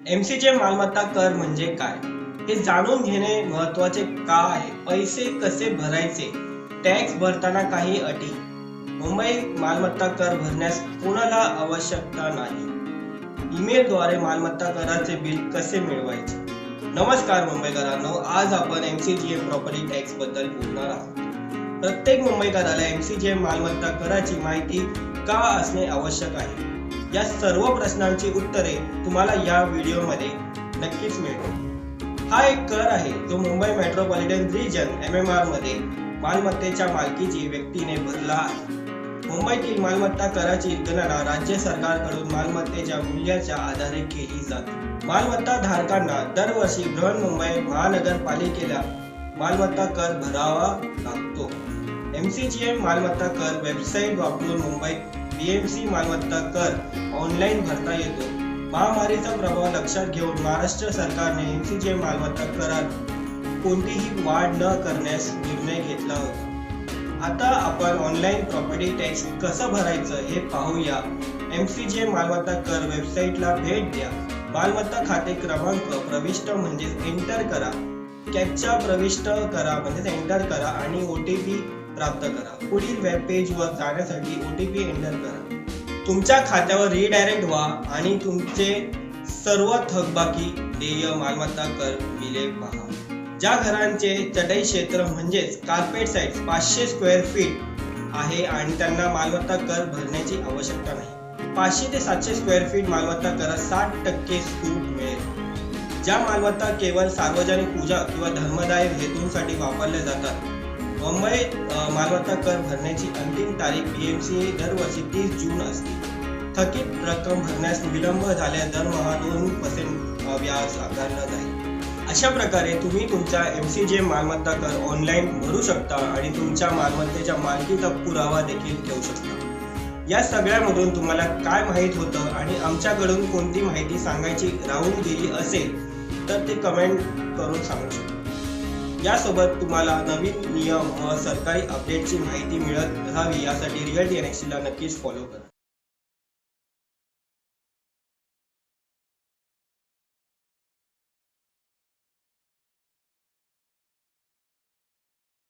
एमसीचे मालमत्ता कर म्हणजे काय हे जाणून घेणे महत्त्वाचे का आहे? पैसे कसे भरायचे? टॅक्स भरताना काही अटी? मुंबई मालमत्ता कर भरण्यास कोणाला आवश्यकता नाही. ईमेलद्वारे मालमत्ता कराचे बिल कसे मिळवायचे? नमस्कार मुंबईकरांनो, आज आपण एमसीजीएम प्रॉपर्टी टॅक्स बद्दल बोलणार आहोत. प्रत्येक मुंबईकराला एमसीजीएम मालमत्ता कराची माहिती का असणे आवश्यक आहे, या सर्व प्रश्नांची उत्तरे तुम्हाला या व्हिडिओमध्ये नक्कीच मिळतील. हा एक कर आहे जो मुंबई मेट्रोपॉलिटन रिजन MMR मध्ये मालमत्तेच्या मालकीची व्यक्तीने भरला आहे. मुंबईतील मालमत्ता कराची गणना राज्य सरकारकडून मालमत्तेच्या मूल्याच्या आधारे केली जाते. मालमत्ता धारकांना दरवर्षी बृहन्मुंबई महानगरपालिकेला मालमत्ता कर भरावा लागतो. एमसीजीएम मालमत्ता कर वेबसाईट वापरून मुंबईत BMC मालमत्ता कर ऑनलाईन भरता येतो. महामारीचा प्रभाव लक्षात घेऊन महाराष्ट्र सरकारने एमसीजीएम मालमत्ता करात कोणतीही वाढ न करण्यास निर्णय घेतला होता. आता आपण ऑनलाईन प्रॉपर्टी टॅक्स कसं भरायचं हे पाहूया. एमसीजीएम मालमत्ता कर वेबसाईटला भेट द्या. मालमत्ता खाते क्रमांक प्रविष्ट म्हणजेच एंटर करा. कॅप्चा प्रविष्ट करा म्हणजेच एंटर करा आणि OTP प्राप्त करा. पुढील वेब पेज वर जाण्यासाठी OTP एंटर करा. तुमच्या खात्यावर रिडायरेक्ट व्हा आणि तुमचे सर्व थकबाकी देय मालमत्ता कर बिले पहा. ज्या घरांचे चटई क्षेत्र म्हणजेच कार्पेट साइज 500 स्क्वेअर फीट आहे आणि त्यांना मालमत्ता कर भरण्याची आवश्यकता नाही, 500 ते 700 स्क्वेअर फीट मालमत्ता करात 60% सूट मिळेल. ज्या मालमत्ता केवळ सार्वजनिक पूजा किंवा धर्मदाय हेतूंसाठी वापरल्या जातात. मुंबई मालमत्ता कर भरण्याची अंतिम तारीख BMC दरवर्षी 30 जून असते. थकीत रक्कम भरण्यास विलंब झाल्यास दरमहा 2% व्याज आकारला जाईल. अशा प्रकारे तुम्ही तुमचा एमसीजीएम मालमत्ता कर ऑनलाईन भरू शकता आणि तुमच्या मालमत्तेच्या मालकीचा पुरावा देखील ठेवू शकता. या सगळ्यामधून तुम्हाला काय माहित होतं आणि आमच्याकडून कोणती माहिती सांगायची राहून गेली असेल तर ते कमेंट करून सांगू शकता. यासोबत तुम्हाला नवीन नियम व सरकारी अपडेटची माहिती मिळत राहावी यासाठी रिअल्टी NXT ला नक्कीच फॉलो करा.